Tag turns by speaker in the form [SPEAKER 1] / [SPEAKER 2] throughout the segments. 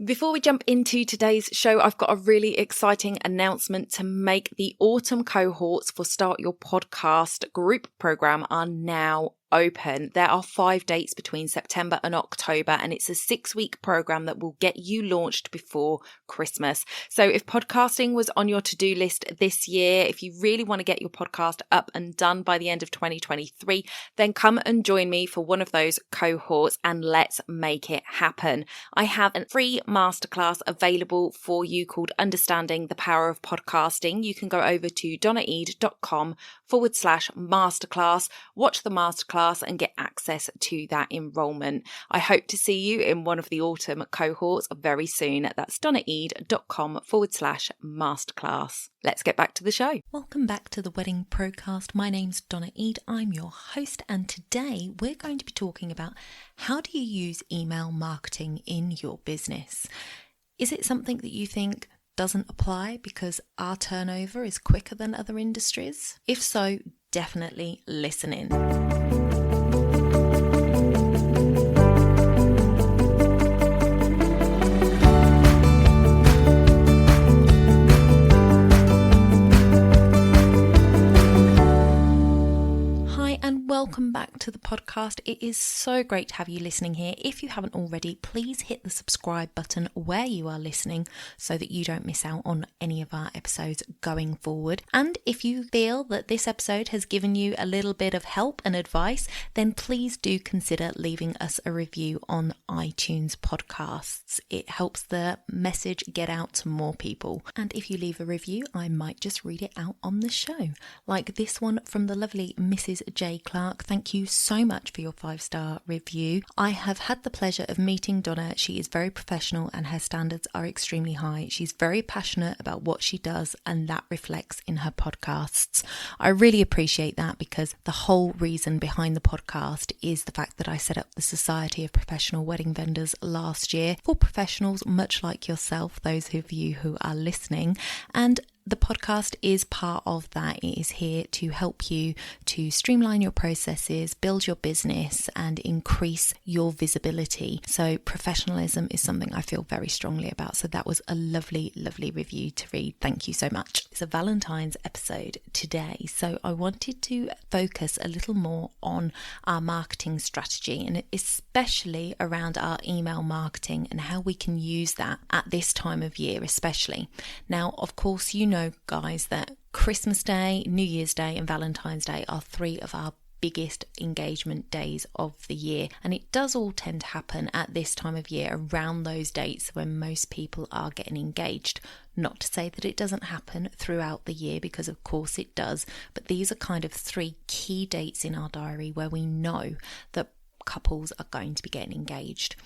[SPEAKER 1] Before we jump into today's show, I've got a really exciting announcement to make. The autumn cohorts for Start Your Podcast group program are now open. There are 5 dates between September and October, and it's a 6-week program that will get you launched before Christmas. So if podcasting was on your to-do list this year, if you really want to get your podcast up and done by the end of 2023, then come and join me for one of those cohorts and let's make it happen. I have a free masterclass available for you called Understanding the Power of Podcasting. You can go over to donnaeade.com/masterclass, watch the masterclass and get access to that enrollment. I hope to see you in one of the autumn cohorts very soon. That's donnaeade.com/masterclass. Let's get back to the show. Welcome back to the Wedding Procast. My name's Donna Eade. I'm your host, and today we're going to be talking about how do you use email marketing in your business. Is it something that you think doesn't apply because our turnover is quicker than other industries? If so, definitely listen in. Welcome back to the podcast. It is so great to have you listening here. If you haven't already, please hit the subscribe button where you are listening so that you don't miss out on any of our episodes going forward. And if you feel that this episode has given you a little bit of help and advice, then please do consider leaving us a review on iTunes podcasts. It helps the message get out to more people. And if you leave a review, I might just read it out on the show. Like this one from the lovely Mrs. J. Clark. Thank you so much for your 5-star review. I have had the pleasure of meeting Donna. She is very professional and her standards are extremely high. She's very passionate about what she does, and that reflects in her podcasts. I really appreciate that because the whole reason behind the podcast is the fact that I set up the Society of Professional Wedding Vendors last year for professionals much like yourself, those of you who are listening, and the podcast is part of that. It is here to help you to streamline your processes, build your business, and increase your visibility. So professionalism is something I feel very strongly about. So that was a lovely, lovely review to read. Thank you so much. It's a Valentine's episode today. So I wanted to focus a little more on our marketing strategy, and especially around our email marketing and how we can use that at this time of year especially. Now, of course, you know, guys, that Christmas Day, New Year's Day and Valentine's Day are 3 of our biggest engagement days of the year, and it does all tend to happen at this time of year around those dates when most people are getting engaged. Not to say that it doesn't happen throughout the year, because of course it does, but these are kind of 3 key dates in our diary where we know that couples are going to be getting engaged.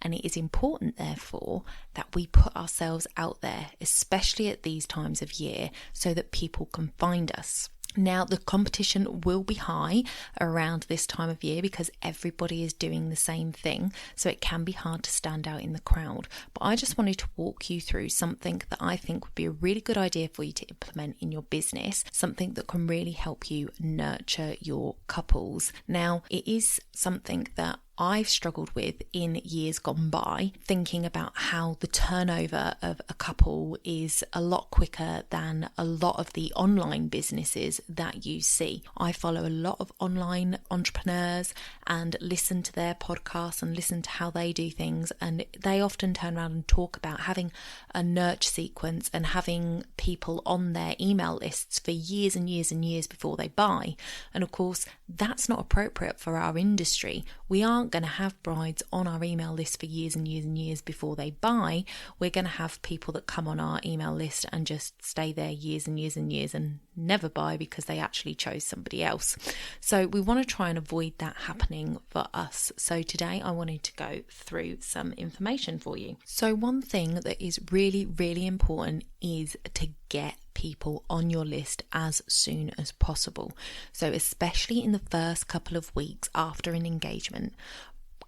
[SPEAKER 1] And it is important, therefore, that we put ourselves out there, especially at these times of year, so that people can find us. Now, the competition will be high around this time of year because everybody is doing the same thing, so it can be hard to stand out in the crowd. But I just wanted to walk you through something that I think would be a really good idea for you to implement in your business, something that can really help you nurture your couples. Now, it is something that I've struggled with in years gone by, thinking about how the turnover of a couple is a lot quicker than a lot of the online businesses that you see. I follow a lot of online entrepreneurs and listen to their podcasts and listen to how they do things, and they often turn around and talk about having a nurture sequence and having people on their email lists for years and years and years before they buy. And of course, that's not appropriate for our industry. We aren't going to have brides on our email list for years and years and years before they buy. We're going to have people that come on our email list and just stay there years and years and years and never buy because they actually chose somebody else. So we want to try and avoid that happening for us. So today I wanted to go through some information for you. So one thing that is really, really important is to get people on your list as soon as possible. So especially in the first couple of weeks after an engagement,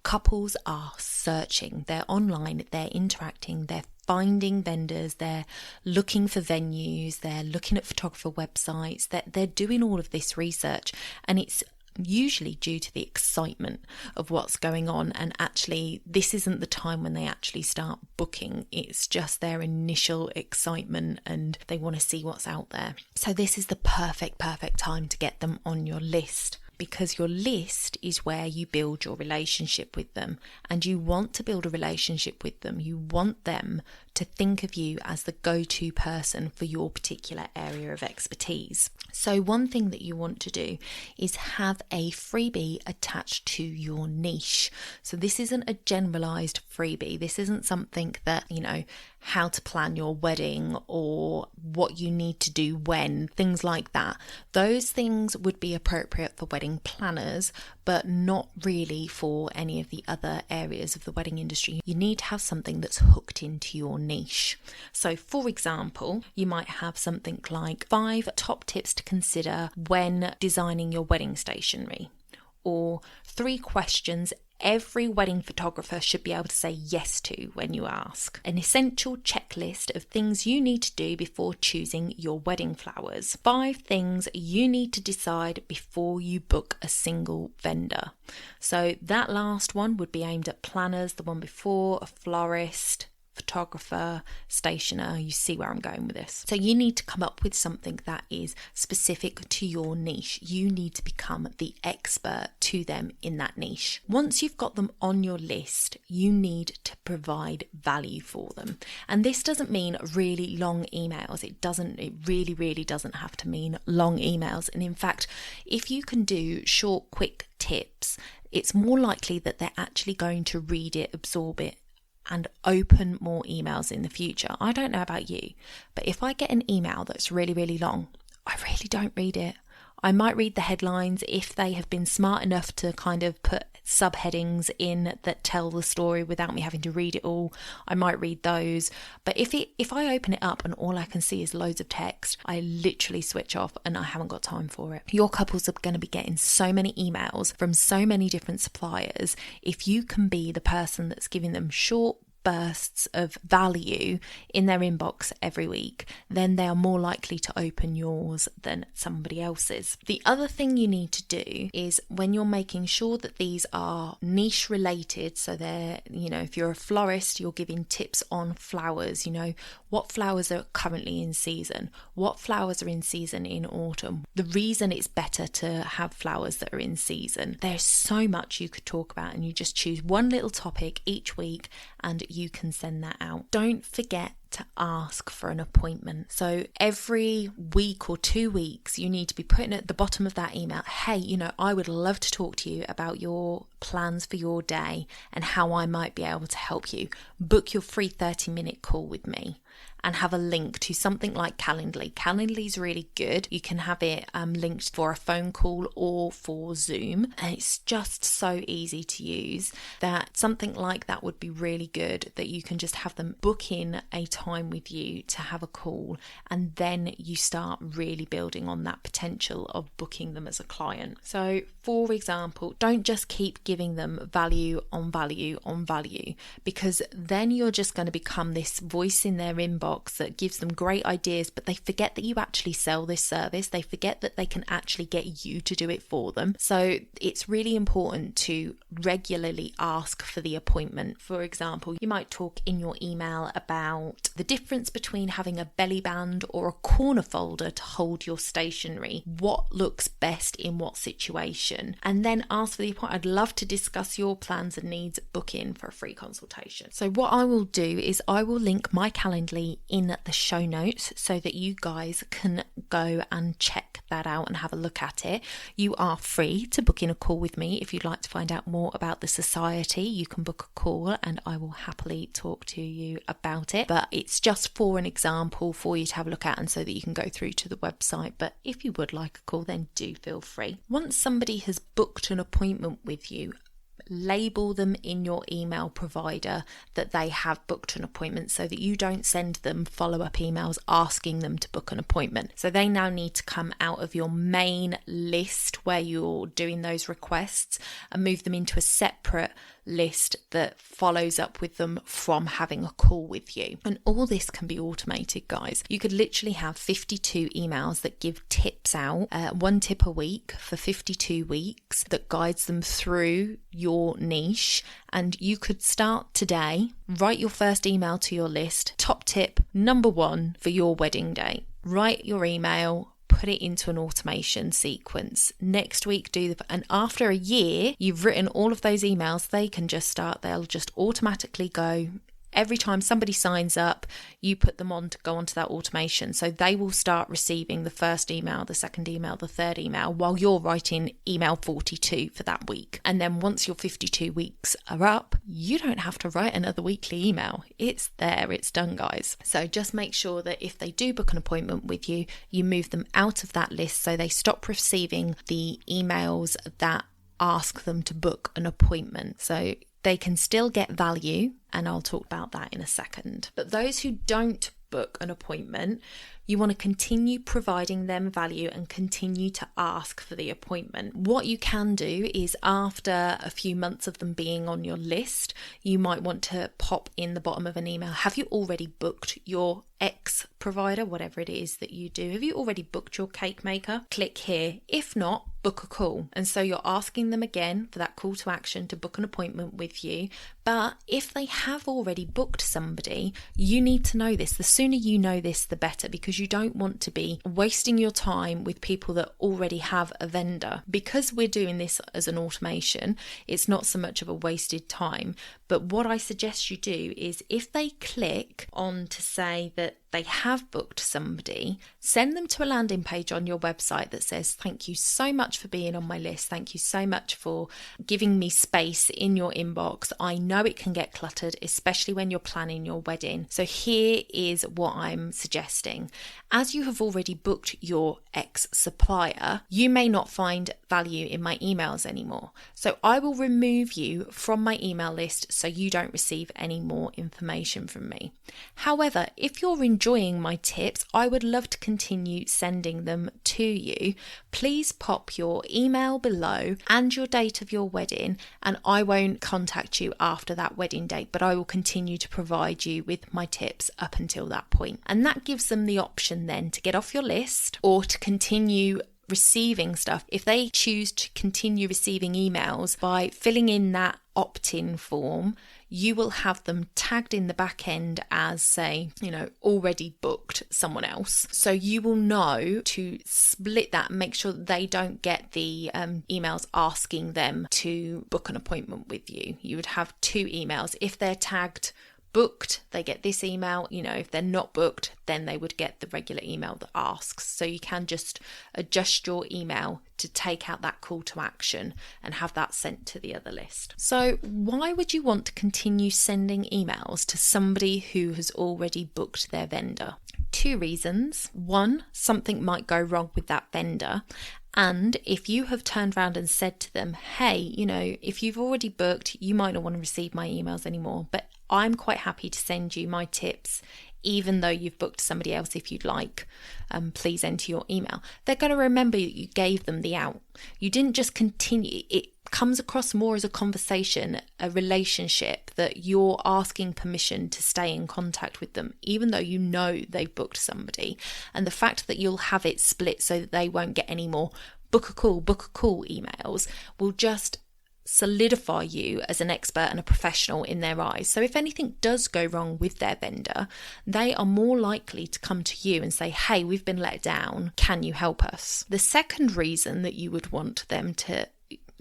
[SPEAKER 1] couples are searching, they're online, they're interacting, they're finding vendors, they're looking for venues, they're looking at photographer websites, they're doing all of this research, and it's usually due to the excitement of what's going on. And actually, this isn't the time when they actually start booking. It's just their initial excitement and they want to see what's out there. So this is the perfect time to get them on your list, because your list is where you build your relationship with them, and you want to build a relationship with them. You want them to think of you as the go-to person for your particular area of expertise. So one thing that you want to do is have a freebie attached to your niche. So this isn't a generalized freebie. This isn't something that, how to plan your wedding or what you need to do when, things like that. Those things would be appropriate for wedding planners, but not really for any of the other areas of the wedding industry. You need to have something that's hooked into your niche. So for example, you might have something like 5 top tips to consider when designing your wedding stationery, or 3 questions every wedding photographer should be able to say yes to when you ask. An essential checklist of things you need to do before choosing your wedding flowers. 5 things you need to decide before you book a single vendor. So that last one would be aimed at planners, the one before, a florist, photographer, stationer. You see where I'm going with this. So you need to come up with something that is specific to your niche. You need to become the expert to them in that niche. Once you've got them on your list, you need to provide value for them. And this doesn't mean really long emails. It really doesn't have to mean long emails. And in fact, if you can do short, quick tips, it's more likely that they're actually going to read it, absorb it, and open more emails in the future. I don't know about you, but if I get an email that's really long, I really don't read it. I might read the headlines if they have been smart enough to kind of put subheadings in that tell the story without me having to read it all. I might read those. But if I open it up and all I can see is loads of text, I literally switch off and I haven't got time for it. Your couples are going to be getting so many emails from so many different suppliers. If you can be the person that's giving them short bursts of value in their inbox every week, then they are more likely to open yours than somebody else's. The other thing you need to do is, when you're making sure that these are niche related, so they're, if you're a florist, you're giving tips on flowers, what flowers are currently in season, what flowers are in season in autumn. The reason it's better to have flowers that are in season, there's so much you could talk about, and you just choose one little topic each week and you can send that out. Don't forget to ask for an appointment. So every week or 2 weeks, you need to be putting at the bottom of that email, hey, I would love to talk to you about your plans for your day and how I might be able to help you. Book your free 30-minute call with me, and have a link to something like Calendly. Calendly is really good. You can have it linked for a phone call or for Zoom, and it's just so easy to use that something like that would be really good, that you can just have them book in a time with you to have a call, and then you start really building on that potential of booking them as a client. So for example, don't just keep giving them value on value on value, because then you're just going to become this voice in their inbox that gives them great ideas, but they forget that you actually sell this service. They forget that they can actually get you to do it for them. So it's really important to regularly ask for the appointment. For example, you might talk in your email about the difference between having a belly band or a corner folder to hold your stationery. What looks best in what situation? And then ask for the appointment. I'd love to discuss your plans and needs. Book in for a free consultation. So what I will do is I will link my Calendly in the show notes so that you guys can go and check that out and have a look at it. You are free to book in a call with me. If you'd like to find out more about the society, you can book a call and I will happily talk to you about it. But it's just for an example for you to have a look at, and so that you can go through to the website. But if you would like a call, then do feel free. Once somebody has booked an appointment with you, label them in your email provider that they have booked an appointment, so that you don't send them follow-up emails asking them to book an appointment. So they now need to come out of your main list where you're doing those requests and move them into a separate list that follows up with them from having a call with you. And all this can be automated, guys. You could literally have 52 emails that give tips out, one tip a week for 52 weeks that guides them through your niche. And you could start today, write your first email to your list, top tip number 1 for your wedding day. Write your email, put it into an automation sequence. Next week, and after a year, you've written all of those emails, they'll just automatically go. Every time somebody signs up, you put them on to go onto that automation. So they will start receiving the first email, the second email, the third email, while you're writing email 42 for that week. And then once your 52 weeks are up, you don't have to write another weekly email. It's there, it's done, guys. So just make sure that if they do book an appointment with you, you move them out of that list so they stop receiving the emails that ask them to book an appointment. So they can still get value, and I'll talk about that in a second. But those who don't book an appointment, you want to continue providing them value and continue to ask for the appointment. What you can do is, after a few months of them being on your list, you might want to pop in the bottom of an email, have you already booked your X provider, whatever it is that you do? Have you already booked your cake maker? Click here. If not, book a call. And so you're asking them again for that call to action to book an appointment with you. But if they have already booked somebody, you need to know this. The sooner you know this, the better, because you don't want to be wasting your time with people that already have a vendor. Because we're doing this as an automation, it's not so much of a wasted time. But what I suggest you do is, if they click on to say that they have booked somebody, send them to a landing page on your website that says, thank you so much for being on my list. Thank you so much for giving me space in your inbox. I know it can get cluttered, especially when you're planning your wedding. So here is what I'm suggesting. As you have already booked your ex supplier, you may not find value in my emails anymore. So I will remove you from my email list so you don't receive any more information from me. However, if you're enjoying my tips, I would love to continue sending them to you. Please pop your email below and your date of your wedding, and I won't contact you after that wedding date, but I will continue to provide you with my tips up until that point. And that gives them the option then to get off your list or to continue receiving stuff. If they choose to continue receiving emails by filling in that opt-in form, you will have them tagged in the back end as, say, already booked someone else. So you will know to split that and make sure that they don't get the emails asking them to book an appointment with you. You would have 2 emails. If they're tagged booked, they get this email. If they're not booked, then they would get the regular email that asks. So you can just adjust your email to take out that call to action and have that sent to the other list. So why would you want to continue sending emails to somebody who has already booked their vendor? 2 reasons. 1, something might go wrong with that vendor. And if you have turned around and said to them, hey, if you've already booked, you might not want to receive my emails anymore, but I'm quite happy to send you my tips, even though you've booked somebody else. If you'd like, please enter your email. They're going to remember that you gave them the out. You didn't just continue. It comes across more as a conversation, a relationship, that you're asking permission to stay in contact with them, even though you know they've booked somebody. And the fact that you'll have it split so that they won't get any more book a call emails will just solidify you as an expert and a professional in their eyes. So if anything does go wrong with their vendor, they are more likely to come to you and say, hey, we've been let down. Can you help us? The second reason that you would want them to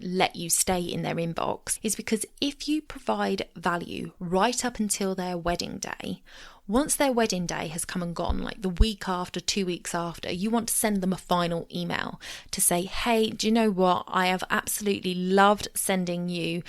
[SPEAKER 1] let you stay in their inbox is because if you provide value right up until their wedding day, once their wedding day has come and gone, like the week after, 2 weeks after, you want to send them a final email to say, hey, do you know what? I have absolutely loved sending you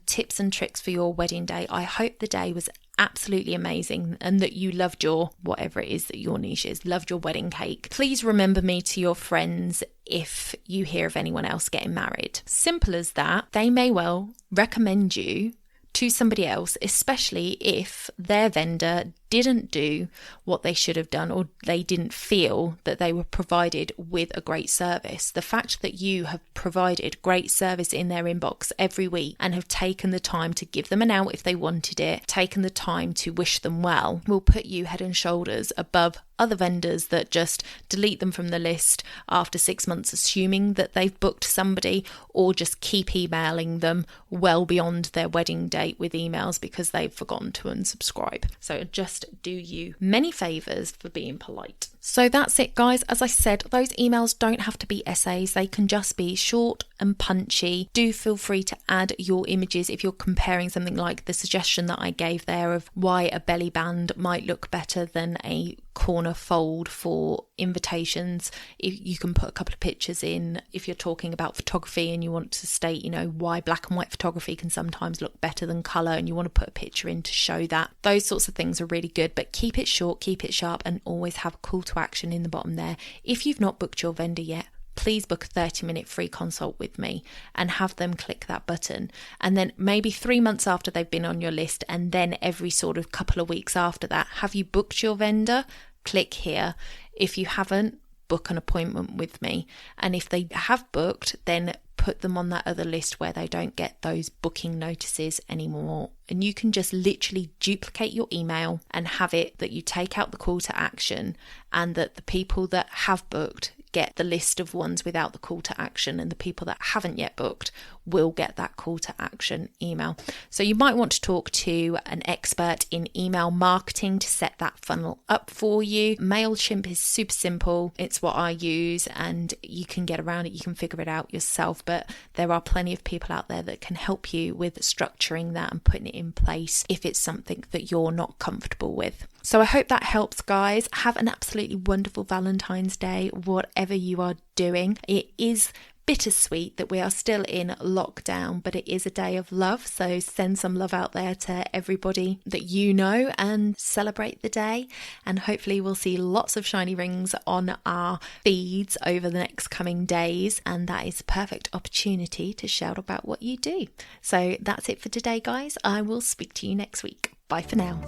[SPEAKER 1] tips and tricks for your wedding day. I hope the day was absolutely amazing and that you loved your, whatever it is that your niche is, loved your wedding cake. Please remember me to your friends if you hear of anyone else getting married. Simple as that. They may well recommend you to somebody else, especially if their vendor didn't do what they should have done, or they didn't feel that they were provided with a great service. The fact that you have provided great service in their inbox every week and have taken the time to give them an out if they wanted it, taken the time to wish them well, will put you head and shoulders above other vendors that just delete them from the list after 6 months, assuming that they've booked somebody, or just keep emailing them well beyond their wedding date with emails because they've forgotten to unsubscribe. So just do you many favours for being polite. So that's it, guys. As I said, those emails don't have to be essays. They can just be short and punchy. Do feel free to add your images if you're comparing something like the suggestion that I gave there of why a belly band might look better than a corner fold for invitations. If you can put a couple of pictures in, if you're talking about photography and you want to state, why black and white photography can sometimes look better than colour, and you want to put a picture in to show that. Those sorts of things are really good, but keep it short, keep it sharp, and always have a call to action in the bottom there. If you've not booked your vendor yet, please book a 30-minute free consult with me and have them click that button. And then maybe 3 months after they've been on your list, and then every sort of couple of weeks after that, have you booked your vendor? Click here. If you haven't, book an appointment with me. And if they have booked, then put them on that other list where they don't get those booking notices anymore. And you can just literally duplicate your email and have it that you take out the call to action, and that the people that have booked get the list of ones without the call to action, and the people that haven't yet booked will get that call to action email. So you might want to talk to an expert in email marketing to set that funnel up for you. MailChimp is super simple. It's what I use, and you can get around it. You can figure it out yourself, but there are plenty of people out there that can help you with structuring that and putting it in place if it's something that you're not comfortable with. So I hope that helps, guys. Have an absolutely wonderful Valentine's Day, whatever you are doing. It is bittersweet that we are still in lockdown, but it is a day of love. So send some love out there to everybody that you know and celebrate the day. And hopefully we'll see lots of shiny rings on our feeds over the next coming days. And that is a perfect opportunity to shout about what you do. So that's it for today, guys. I will speak to you next week. Bye for now.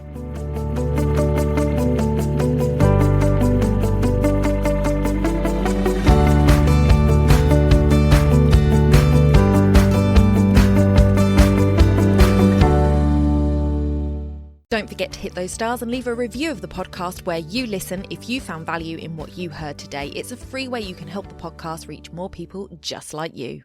[SPEAKER 1] Don't forget to hit those stars and leave a review of the podcast where you listen if you found value in what you heard today. It's a free way you can help the podcast reach more people just like you.